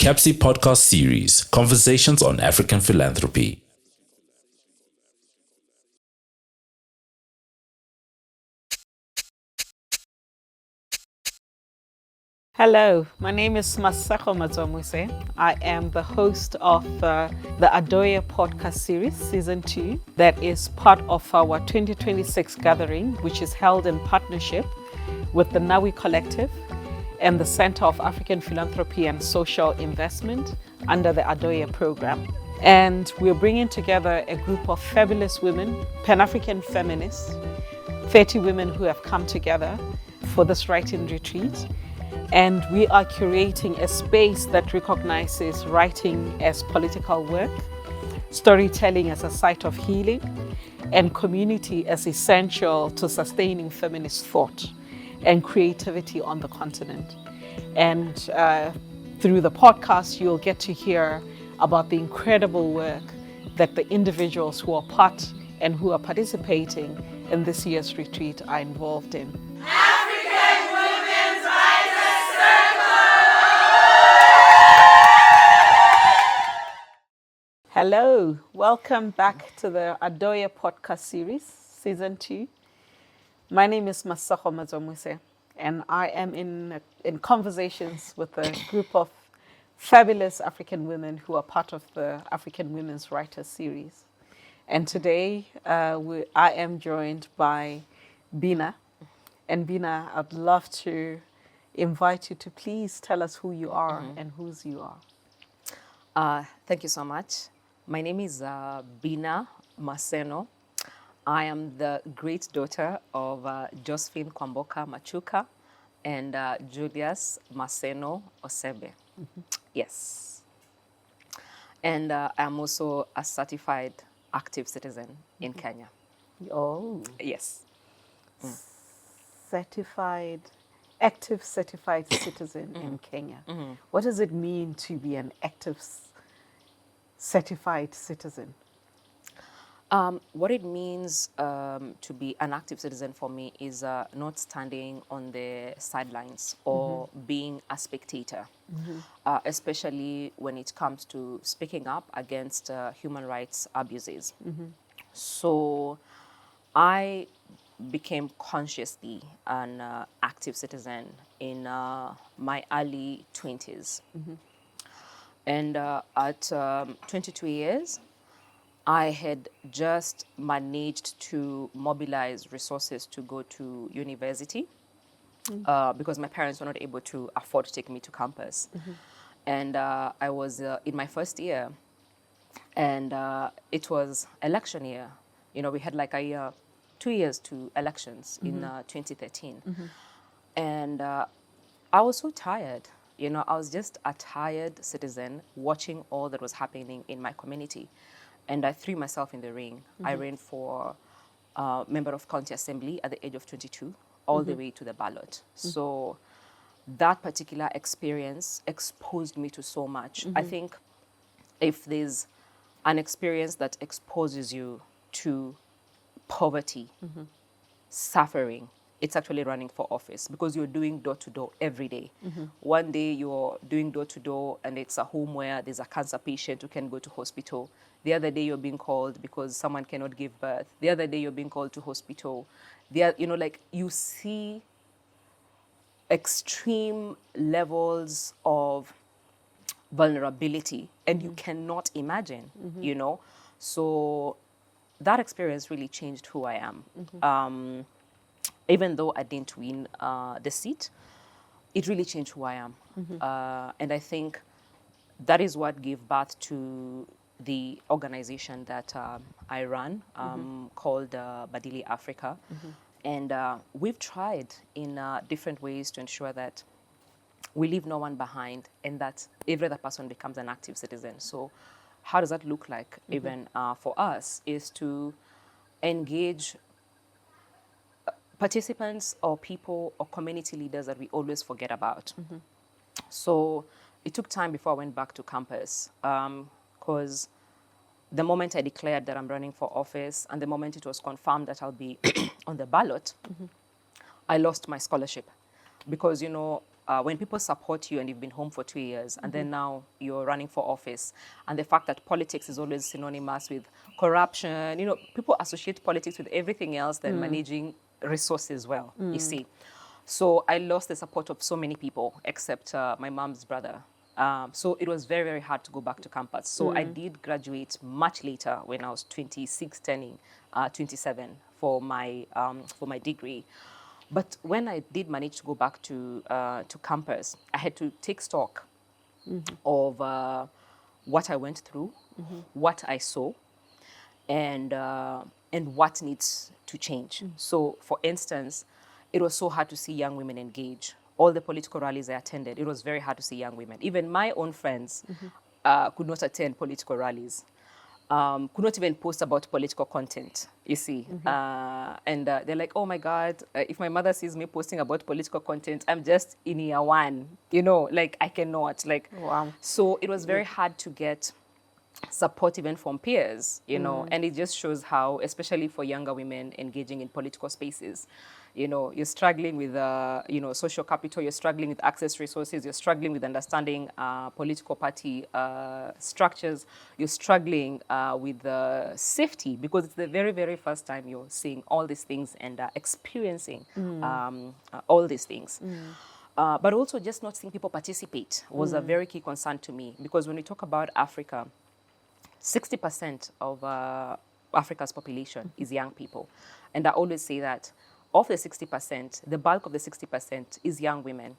CAPSI podcast series, Conversations on African Philanthropy. Hello, my name is Masego Madzwamuse. I am the host of the Adoye podcast series, season 2, that is part of our 2026 gathering, which is held in partnership with the Nawi Collective and the Center of African Philanthropy and Social Investment under the Adoye program. And we're bringing together a group of fabulous women, Pan-African feminists, 30 women who have come together for this writing retreat. And we are curating a space that recognizes writing as political work, storytelling as a site of healing, and community as essential to sustaining feminist thought and creativity on the continent. And through the podcast, you'll get to hear about the incredible work that the individuals who are part and who are participating in this year's retreat are involved in. Hello, welcome back to the Adoye podcast series, season 2. My name is Masego Madzwamuse, and I am in conversations with a group of fabulous African women who are part of the African Women's Writers series. And today I am joined by Bina. And Bina, I'd love to invite you to please tell us who you are and whose you are. Thank you so much. My name is Bina Maseno. I am the great daughter of Josephine Kwamboka Machuka and Julius Maseno Osebe. Yes. And I'm also a certified active citizen in Kenya. Oh. Yes. Active certified citizen in Kenya. What does it mean to be an active certified citizen? What it means to be an active citizen for me is not standing on the sidelines or being a spectator, especially when it comes to speaking up against human rights abuses. So I became consciously an active citizen in my early 20s. And at 22 years, I had just managed to mobilize resources to go to university because my parents were not able to afford to take me to campus. And I was in my first year, and it was election year. You know, we had like a year, 2 years to elections in 2013. And I was so tired. You know, I was just a tired citizen watching all that was happening in my community. And I threw myself in the ring. I ran for member of county assembly at the age of 22, all the way to the ballot. So that particular experience exposed me to so much. I think if there's an experience that exposes you to poverty, suffering, it's actually running for office because you're doing door-to-door every day. One day you're doing door-to-door and it's a home where there's a cancer patient who can go to hospital. The other day you're being called because someone cannot give birth. The other day you're being called to hospital. You see extreme levels of vulnerability and you cannot imagine, you know? So that experience really changed who I am. Even though I didn't win the seat, it really changed who I am. And I think that is what gave birth to the organization that I run called Badili Africa. And we've tried in different ways to ensure that we leave no one behind and that every other person becomes an active citizen. So how does that look like even for us is to engage participants or people or community leaders that we always forget about. So it took time before I went back to campus because the moment I declared that I'm running for office and the moment it was confirmed that I'll be on the ballot, I lost my scholarship because, you know, when people support you and you've been home for 2 years and then now you're running for office, and the fact that politics is always synonymous with corruption, people associate politics with everything else than managing resources well, you see. So I lost the support of so many people except my mom's brother. So it was very, very hard to go back to campus. So I did graduate much later when I was 26, turning 27 for my degree. But when I did manage to go back to campus, I had to take stock of what I went through, what I saw, and what needs to change. So, for instance, it was so hard to see young women engage. All the political rallies I attended, it was very hard to see young women. Even my own friends could not attend political rallies, could not even post about political content, you see. And they're like, oh my God, if my mother sees me posting about political content, I'm just in year one, like I cannot. Wow. So it was very hard to get support even from peers, and it just shows how, especially for younger women engaging in political spaces, you're struggling with, social capital, you're struggling with access resources, you're struggling with understanding political party structures, you're struggling with safety, because it's the very, very first time you're seeing all these things and experiencing all these things. But also just not seeing people participate was a very key concern to me, because when we talk about Africa, 60% of Africa's population is young people. And I always say that of the 60%, the bulk of the 60% is young women.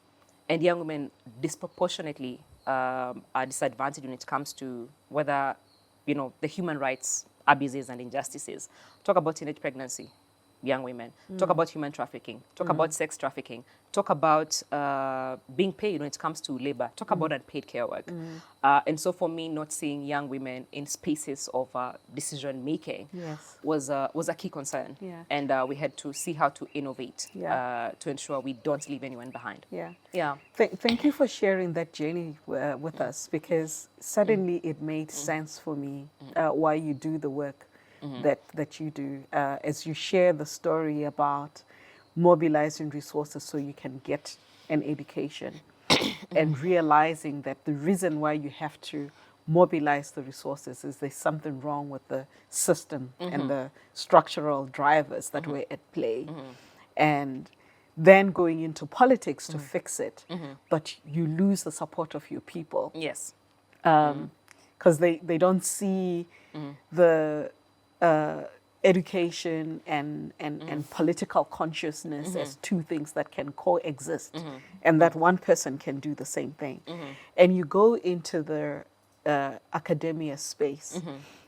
And young women disproportionately are disadvantaged when it comes to whether, the human rights abuses and injustices. Talk about teenage pregnancy, young women. Talk about human trafficking. Talk about sex trafficking. Talk about being paid when it comes to labor. Talk about unpaid care work. And so for me, not seeing young women in spaces of decision making was a key concern. Yeah. And we had to see how to innovate to ensure we don't leave anyone behind. Yeah. Thank you for sharing that journey with us, because suddenly it made sense for me why you do the work that you do, as you share the story about mobilizing resources so you can get an education and realizing that the reason why you have to mobilize the resources is there's something wrong with the system and the structural drivers that were at play. And then going into politics to fix it, but you lose the support of your people. Yes. Because they don't see the education and political consciousness as two things that can coexist, and that one person can do the same thing. And you go into the academia space.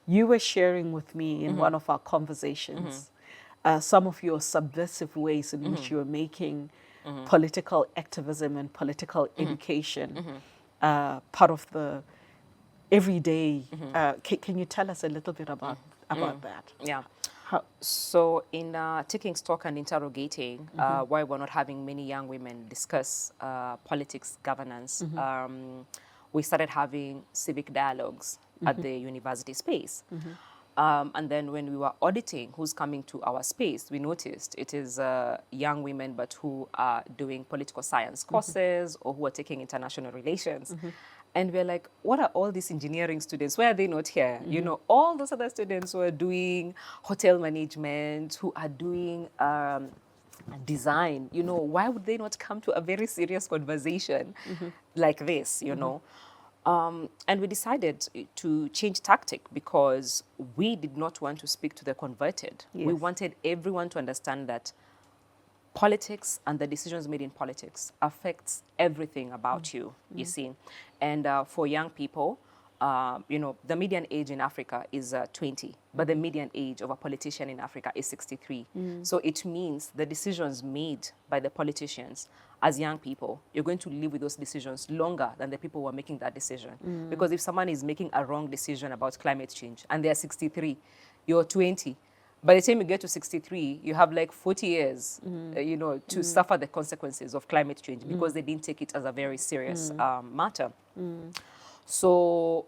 You were sharing with me in one of our conversations some of your subversive ways in which you're making political activism and political education part of the everyday. Can you tell us a little bit about that? Yeah. So in taking stock and interrogating why we're not having many young women discuss politics, governance, we started having civic dialogues at the university space. And then when we were auditing who's coming to our space, we noticed it is young women, but who are doing political science courses or who are taking international relations. And we're like, what are all these engineering students? Why are they not here? All those other students who are doing hotel management, who are doing design, why would they not come to a very serious conversation like this, And we decided to change tactic, because we did not want to speak to the converted. We wanted everyone to understand that politics and the decisions made in politics affects everything about you, you see. And for young people, the median age in Africa is 20, but the median age of a politician in Africa is 63. So it means the decisions made by the politicians as young people, you're going to live with those decisions longer than the people who are making that decision. Because if someone is making a wrong decision about climate change and they're 63, you're 20, by the time you get to 63, you have like 40 years, to suffer the consequences of climate change, because they didn't take it as a very serious matter. So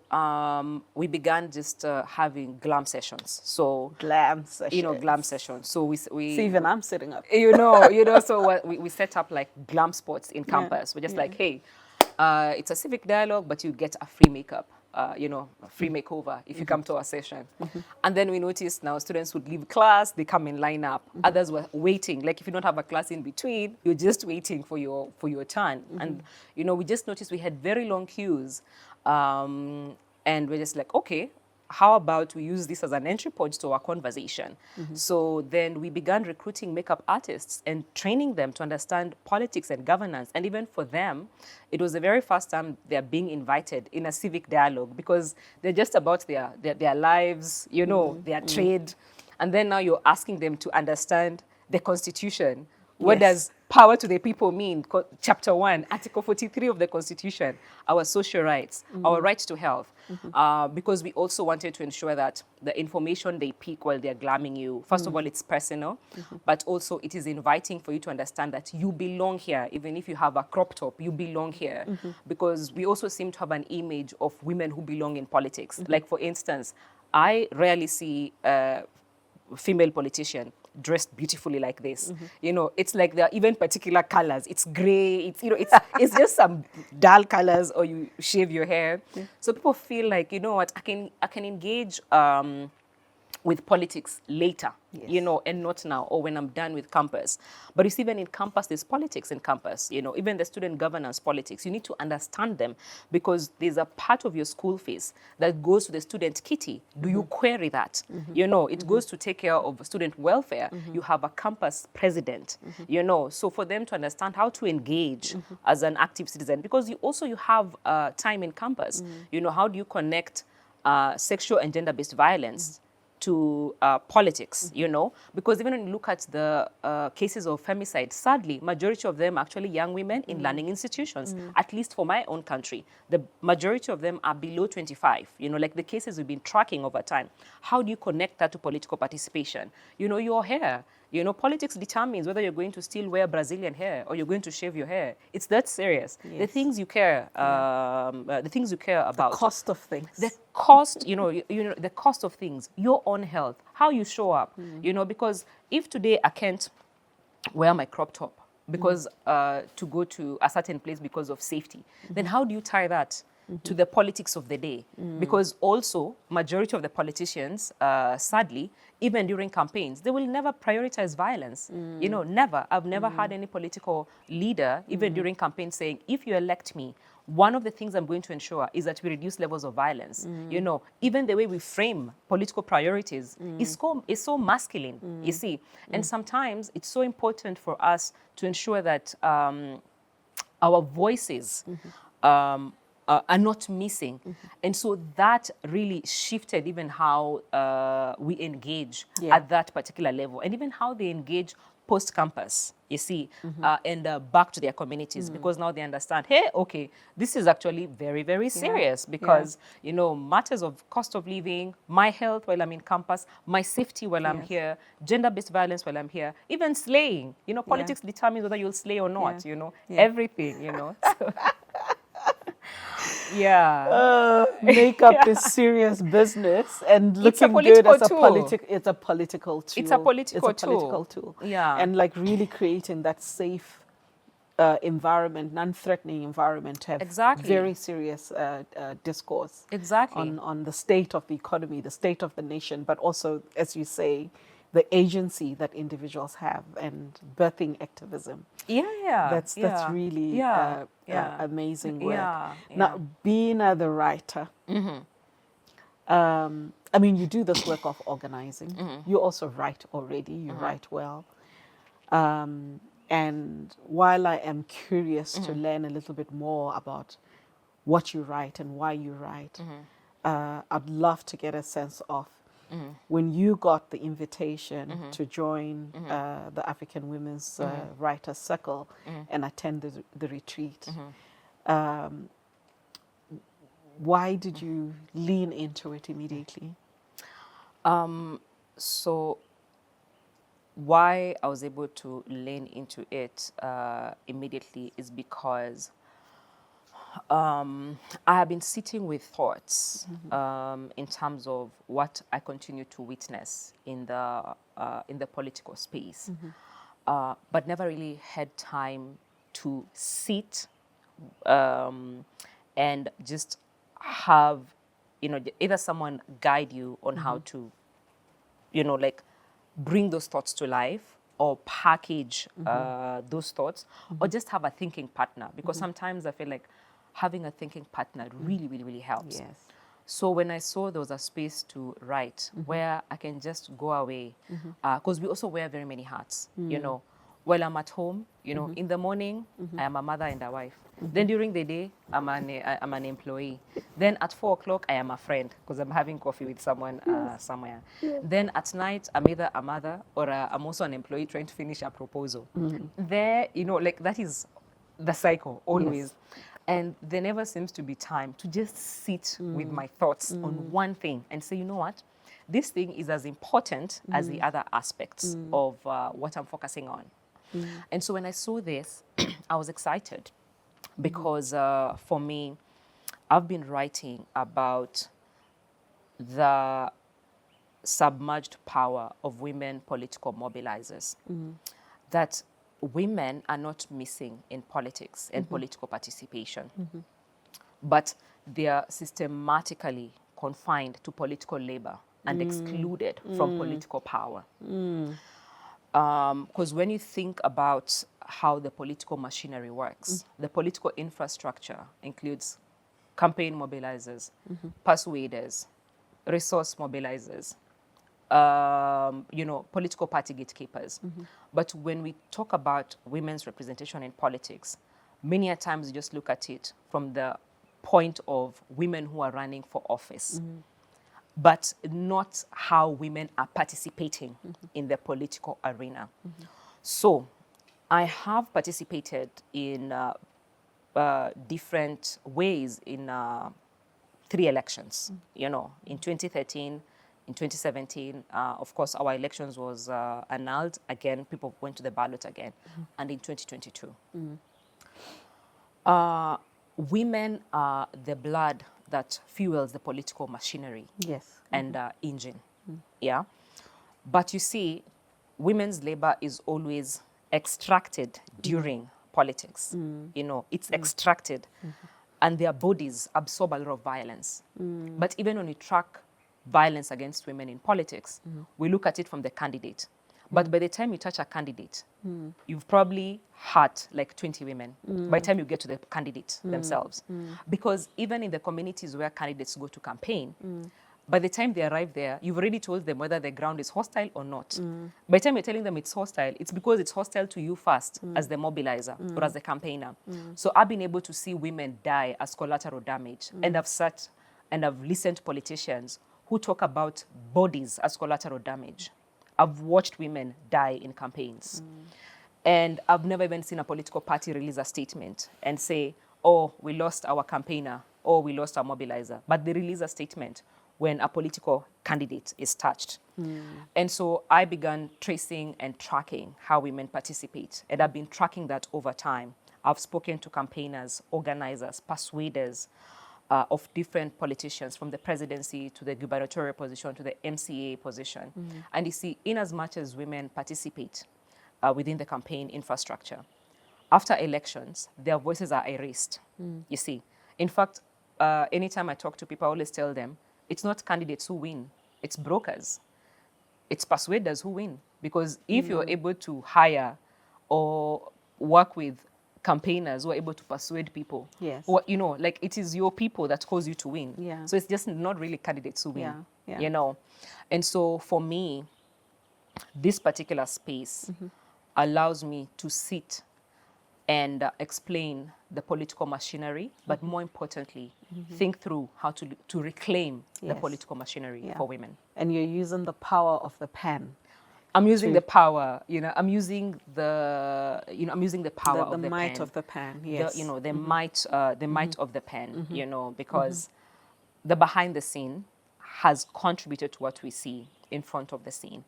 we began just having glam sessions. So Glam session. glam sessions. So we See, even I'm sitting up. So what we set up like glam spots in campus. We're just like, hey, it's a civic dialogue, but you get a free makeup. A free makeover if you come to our session. And then we noticed now students would leave class, they come in line up. Others were waiting. Like if you don't have a class in between, you're just waiting for your turn. And we just noticed we had very long queues. And we're just like, okay, how about we use this as an entry point to our conversation? So then we began recruiting makeup artists and training them to understand politics and governance. And even for them, it was the very first time they're being invited in a civic dialogue because they're just about their lives, their trade. And then now you're asking them to understand the Constitution. What does power to the people mean? Chapter 1, Article 43 of the Constitution, our social rights, our right to health. Because we also wanted to ensure that the information they pick while they're glamming you, first of all, it's personal, but also it is inviting for you to understand that you belong here. Even if you have a crop top, you belong here. Because we also seem to have an image of women who belong in politics. Like, for instance, I rarely see a female politician dressed beautifully like this. It's like there are even particular colors. It's gray, it's just some dull colors, or you shave your hair. So people feel like, you know what, I can engage with politics later, and not now, or when I'm done with campus. But you see, even in campus, there's politics in campus, even the student governance politics. You need to understand them because there's a part of your school fees that goes to the student kitty. Do you query that? It goes to take care of student welfare. You have a campus president, so for them to understand how to engage as an active citizen, because you have time in campus. How do you connect sexual and gender-based violence to politics, because even when you look at the cases of femicide, sadly, majority of them are actually young women in learning institutions, at least for my own country. The majority of them are below 25, like the cases we've been tracking over time. How do you connect that to political participation? Your hair. Politics determines whether you're going to still wear Brazilian hair or you're going to shave your hair. It's that serious. Yes. The things you care, the things you care about. The cost of things. The cost, the cost of things, your own health, how you show up, because if today I can't wear my crop top because to go to a certain place because of safety, then how do you tie that to the politics of the day? Because also, majority of the politicians, sadly, even during campaigns, they will never prioritize violence. Never. I've never had any political leader, even during campaigns, saying, if you elect me, one of the things I'm going to ensure is that we reduce levels of violence. Even the way we frame political priorities is so masculine, you see. And sometimes it's so important for us to ensure that our voices are not missing. And so that really shifted even how we engage at that particular level, and even how they engage post-campus, you see, and back to their communities, because now they understand, hey, okay, this is actually very, very serious because, matters of cost of living, my health while I'm in campus, my safety while I'm here, gender-based violence while I'm here, even slaying, politics determines whether you'll slay or not, everything, So. Makeup is serious business, and looking good as it's a political tool. It's a political tool. Yeah. And like really creating that safe environment, non-threatening environment to have very serious discourse on the state of the economy, the state of the nation, but also, as you say, the agency that individuals have and birthing activism. That's really amazing work. Now, Bina the writer, I mean, you do this work of organizing. You also write already. You write well. And while I am curious to learn a little bit more about what you write and why you write, I'd love to get a sense of when you got the invitation to join the African Women's Writers Circle and attend the retreat. Why did you lean into it immediately? So why I was able to lean into it immediately is because I have been sitting with thoughts in terms of what I continue to witness in the political space, but never really had time to sit and just have, either someone guide you on how to, like bring those thoughts to life or package those thoughts, or just have a thinking partner, because sometimes I feel like having a thinking partner really, really, really helps. Yes. So when I saw there was a space to write where I can just go away, because we also wear very many hats, while I'm at home, in the morning, I am a mother and a wife. Then during the day, I'm an employee. Then at 4 o'clock, I am a friend because I'm having coffee with someone somewhere. Then at night, I'm either a mother or I'm also an employee trying to finish a proposal. There, like that is the cycle always. And there never seems to be time to just sit with my thoughts on one thing and say, you know what, this thing is as important as the other aspects of what I'm focusing on. And so when I saw this, I was excited because for me, I've been writing about the submerged power of women political mobilizers. That women are not missing in politics and political participation, but they are systematically confined to political labor and excluded from political power. Because when you think about how the political machinery works, the political infrastructure includes campaign mobilizers, persuaders, resource mobilizers, political party gatekeepers. But when we talk about women's representation in politics, many a times we just look at it from the point of women who are running for office, but not how women are participating in the political arena. So I have participated in different ways in 3 elections, in 2013, in 2017, of course, our elections was annulled again. People went to the ballot again. And in 2022. Women are the blood that fuels the political machinery and engine. Yeah. But you see, women's labor is always extracted during politics. It's extracted. And their bodies absorb a lot of violence. But even when we track violence against women in politics, we look at it from the candidate. But by the time you touch a candidate, you've probably hurt like 20 women by the time you get to the candidate themselves. Because even in the communities where candidates go to campaign, by the time they arrive there, you've already told them whether the ground is hostile or not. By the time you're telling them it's hostile, it's because it's hostile to you first as the mobilizer or as the campaigner. So I've been able to see women die as collateral damage. And I've sat and I've listened to politicians who talk about bodies as collateral damage. I've watched women die in campaigns. And I've never even seen a political party release a statement and say, oh, we lost our campaigner, or we lost our mobilizer. But they release a statement when a political candidate is touched. And so I began tracing and tracking how women participate. And I've been tracking that over time. I've spoken to campaigners, organizers, persuaders, of different politicians, from the presidency to the gubernatorial position to the MCA position. And you see, in as much as women participate within the campaign infrastructure, after elections, their voices are erased, you see. In fact, anytime I talk to people, I always tell them, it's not candidates who win, it's brokers. It's persuaders who win. Because if you're able to hire or work with campaigners who are able to persuade people. Who, like it is your people that cause you to win. So it's just not really candidates who win, And so for me, this particular space allows me to sit and explain the political machinery, but more importantly, think through how to reclaim the political machinery for women. And you're using the power of the pen. I'm using the power, I'm using the, I'm using the power of the pen. The might of the pen, yes. The might of the pen, because the behind the scene has contributed to what we see in front of the scene.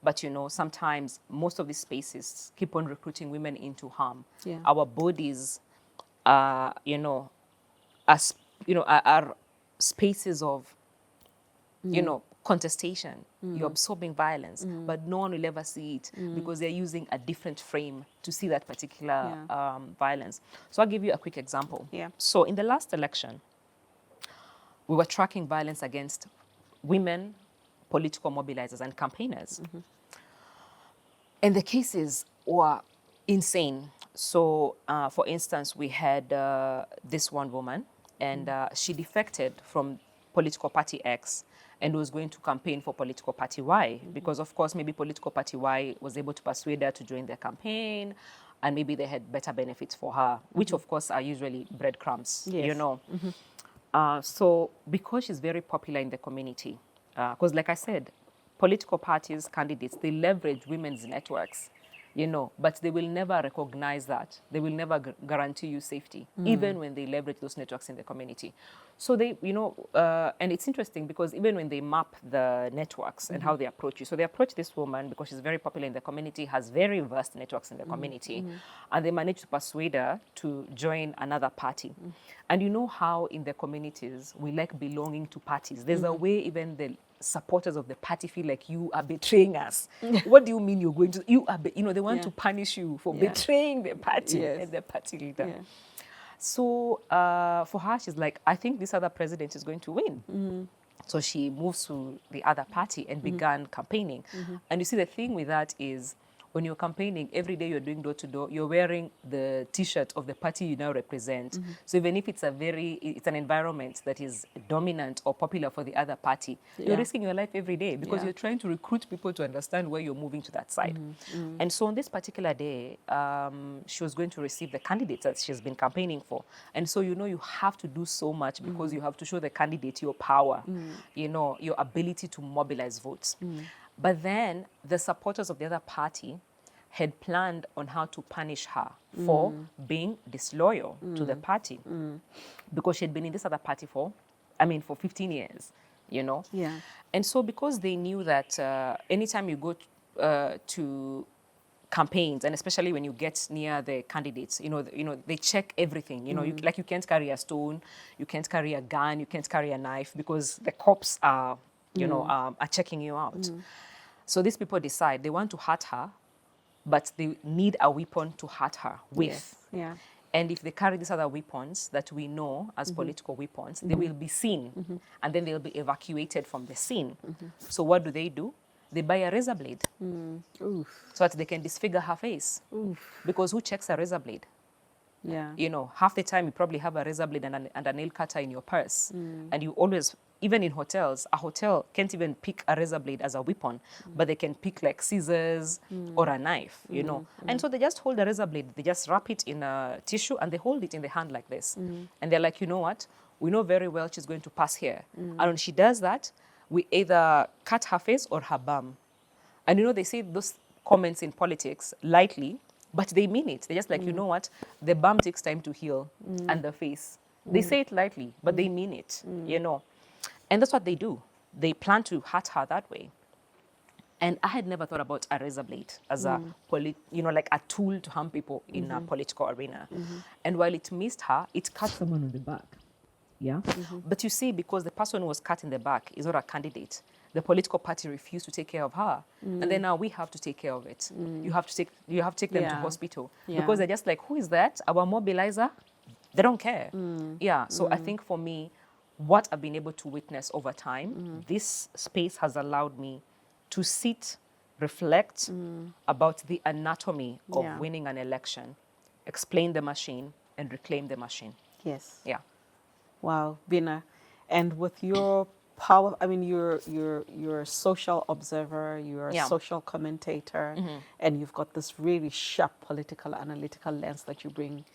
But, sometimes most of these spaces keep on recruiting women into harm. Our bodies, are spaces of, contestation. You're absorbing violence, but no one will ever see it because they're using a different frame to see that particular violence. So I'll give you a quick example. Yeah. So in the last election, we were tracking violence against women, political mobilizers, and campaigners. And the cases were insane. So, for instance, we had this one woman, and she defected from political party X and was going to campaign for political party Y because, of course, maybe political party Y was able to persuade her to join their campaign, and maybe they had better benefits for her, which, of course, are usually breadcrumbs, Yes. So because she's very popular in the community, because like I said, political parties, candidates, they leverage women's networks, but they will never recognize that. They will never guarantee you safety, even when they leverage those networks in the community. So they, and it's interesting because even when they map the networks and how they approach you, so they approach this woman because she's very popular in the community, has very vast networks in the community, and they manage to persuade her to join another party. And you know how in the communities, we like belonging to parties. There's a way even the supporters of the party feel like you are betraying us. What do you mean you're going to, they want to punish you for betraying the party and the party leader. Yeah. So for her, she's like, I think this other president is going to win. So she moves to the other party and began campaigning. And you see, the thing with that is when you're campaigning, every day you're doing door to door, you're wearing the T-shirt of the party you now represent. So even if it's an environment that is dominant or popular for the other party, you're risking your life every day because you're trying to recruit people to understand where you're moving to that side. And so on this particular day, she was going to receive the candidates that she's been campaigning for. And so, you have to do so much because you have to show the candidate your power, your ability to mobilize votes. But then the supporters of the other party had planned on how to punish her for being disloyal to the party because she had been in this other party for 15 years, Yeah. And so because they knew that anytime you go to campaigns, and especially when you get near the candidates, they check everything. You can't carry a stone, you can't carry a gun, you can't carry a knife because the cops are checking you out. So these people decide they want to hurt her, but they need a weapon to hurt her with. Yes. Yeah. And if they carry these other weapons that we know as political weapons, they will be seen, and then they'll be evacuated from the scene. So what do? They buy a razor blade so that they can disfigure her face. Because who checks a razor blade? Yeah. Half the time you probably have a razor blade and a nail cutter in your purse. And you always, even in hotels, a hotel can't even pick a razor blade as a weapon, but they can pick like scissors or a knife, And so they just hold a razor blade, they just wrap it in a tissue and they hold it in the hand like this. And they're like, you know what? We know very well she's going to pass here. And when she does that, we either cut her face or her bum. And they say those comments in politics lightly, but they mean it. They're just like, you know what? The bum takes time to heal and the face. They say it lightly, but they mean it, And that's what they do. They plan to hurt her that way. And I had never thought about a razor blade as a a tool to harm people in a political arena. And while it missed her, it cut someone on the back. Yeah. But you see, because the person who was cut in the back is not a candidate, the political party refused to take care of her. And then now we have to take care of it. You have to take them to hospital. Because they're just like, who is that? Our mobilizer? They don't care. So I think for me, what I've been able to witness over time, this space has allowed me to sit, reflect about the anatomy of winning an election, explain the machine, and reclaim the machine. Yes. Yeah. Wow, Bina. And with your power, you're a social observer, you're a social commentator, and you've got this really sharp political, analytical lens that you bring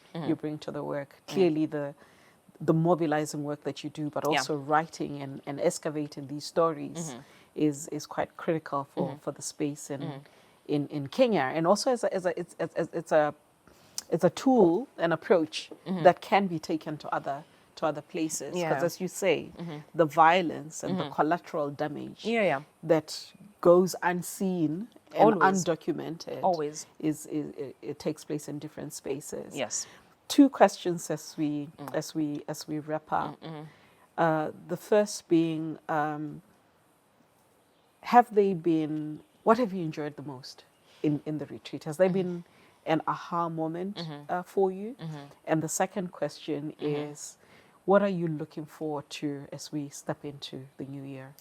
to the work. Clearly the mobilizing work that you do, but also writing and excavating these stories is quite critical for the space in Kenya. And also it's a tool, an approach that can be taken to other places, because as you say, the violence and the collateral damage that goes unseen and undocumented always it takes place in different spaces. Yes. two questions as we wrap up. The first being, what have you enjoyed the most in the retreat? Has there been an aha moment for you? And the second question is, what are you looking forward to as we step into the new year?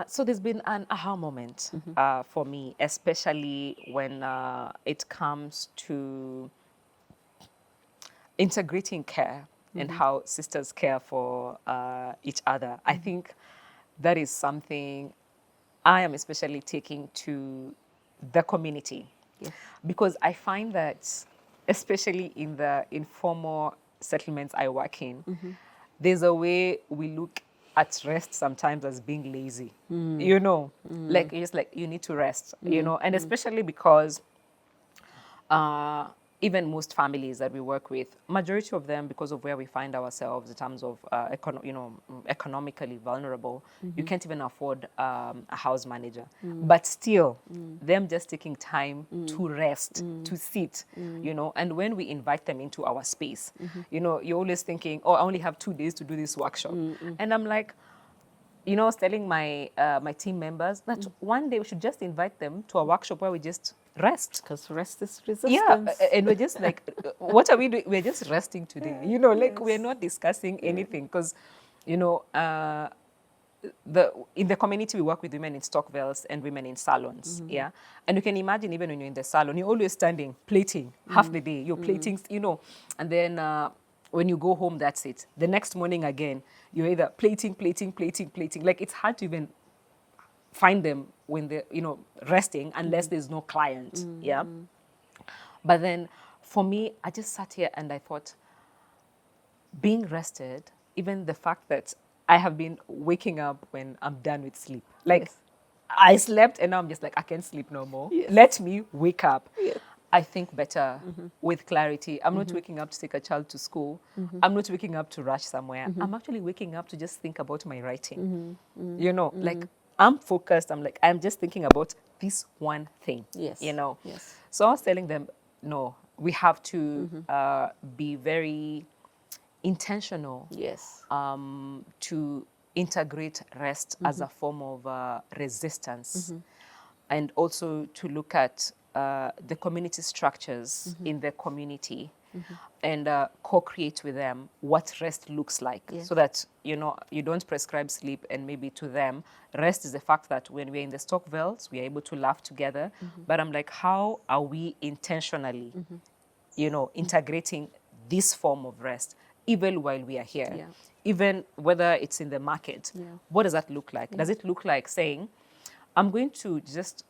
So there's been an aha moment for me, especially when it comes to integrating care and how sisters care for each other. I think that is something I am especially taking to the community. Yes. Because I find that, especially in the informal settlements I work in, there's a way we look at rest sometimes as being lazy. You know, like it's just like you need to rest, you know, and especially because even most families that we work with, majority of them, because of where we find ourselves in terms of economically vulnerable, you can't even afford a house manager. But still, them just taking time to rest, to sit, you know, and when we invite them into our space, you know, you're always thinking, oh, I only have 2 days to do this workshop. And I'm like, you know, I was telling my my team members that one day we should just invite them to a workshop where we just rest. Because rest is resistance. Yeah, and we're just like, what are we doing? We're just resting today. You know, like we're not discussing anything because, you know, in the community we work with women in Stockville's and women in salons. Yeah, and you can imagine even when you're in the salon, you're always standing plating half the day. You're plating, you know, and then when you go home, that's it. The next morning again, you're either plating. Like it's hard to even find them when they're, you know, resting unless there's no client. Yeah. But then for me, I just sat here and I thought, being rested, even the fact that I have been waking up when I'm done with sleep. Like I slept and now I'm just like, I can't sleep no more. Let me wake up. I think better with clarity. I'm not waking up to take a child to school. I'm not waking up to rush somewhere. I'm actually waking up to just think about my writing. You know, like I'm focused. I'm like, I'm just thinking about this one thing. Yes. You know. Yes. So I was telling them, no, we have to be very intentional. Yes. To integrate rest as a form of resistance, and also to look at the community structures in the community and co-create with them what rest looks like, so that, you know, you don't prescribe sleep and maybe to them rest is the fact that when we're in the Stockvilles we are able to laugh together, but I'm like, how are we intentionally you know, integrating this form of rest even while we are here, even whether it's in the market? What does that look like? Does it look like saying, I'm going to just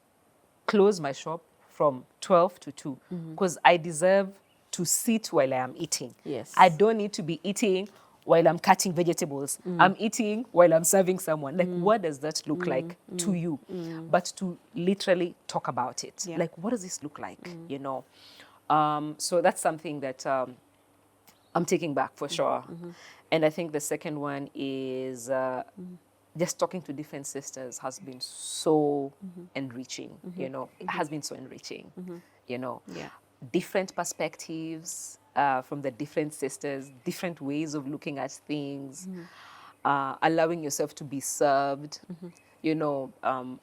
close my shop from 12 to 2 because I deserve to sit while I am eating. Yes. I don't need to be eating while I'm cutting vegetables. I'm eating while I'm serving someone. Like, what does that look like to you? But to literally talk about it. Like, what does this look like? You know? So that's something that I'm taking back for sure. And I think the second one is just talking to different sisters has been so enriching, you know, it has been so enriching, you know, different perspectives from the different sisters, different ways of looking at things, allowing yourself to be served, you know,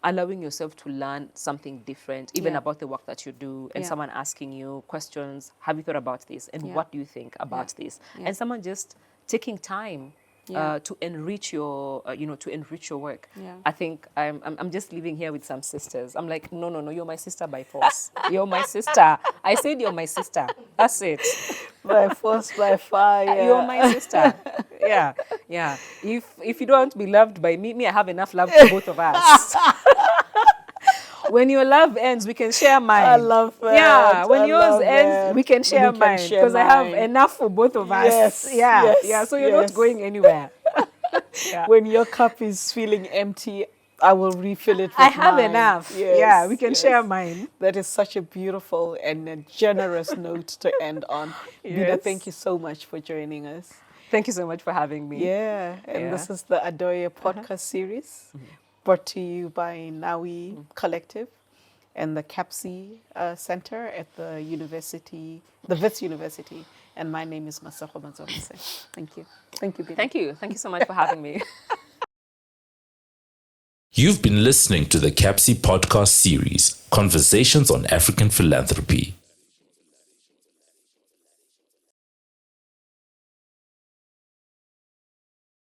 allowing yourself to learn something different, even about the work that you do, and someone asking you questions, have you thought about this? And what do you think about this? And someone just taking time to enrich your, you know, to enrich your work. I think I'm just living here with some sisters. I'm like, no, you're my sister by force. You're my sister. I said you're my sister. That's it. By force, by fire. You're my sister. Yeah. If you don't want to be loved by me, I have enough love for both of us. When your love ends, we can share mine. I love that. Yeah, when yours ends, we can share mine. Because I have enough for both of us. Yes. So you're not going anywhere. When your cup is feeling empty, I will refill it with I have mine. enough. Yes, We can share mine. That is such a beautiful and a generous note to end on. Bina, thank you so much for joining us. Thank you so much for having me. And this is the Adoye podcast series, brought to you by Nawi Collective. and the CAPSI Center at the university, the Wits University. And my name is Masego Madzwamuse. Thank you. Thank you, Bina. Thank you. Thank you so much for having me. You've been listening to the CAPSI podcast series, Conversations on African Philanthropy.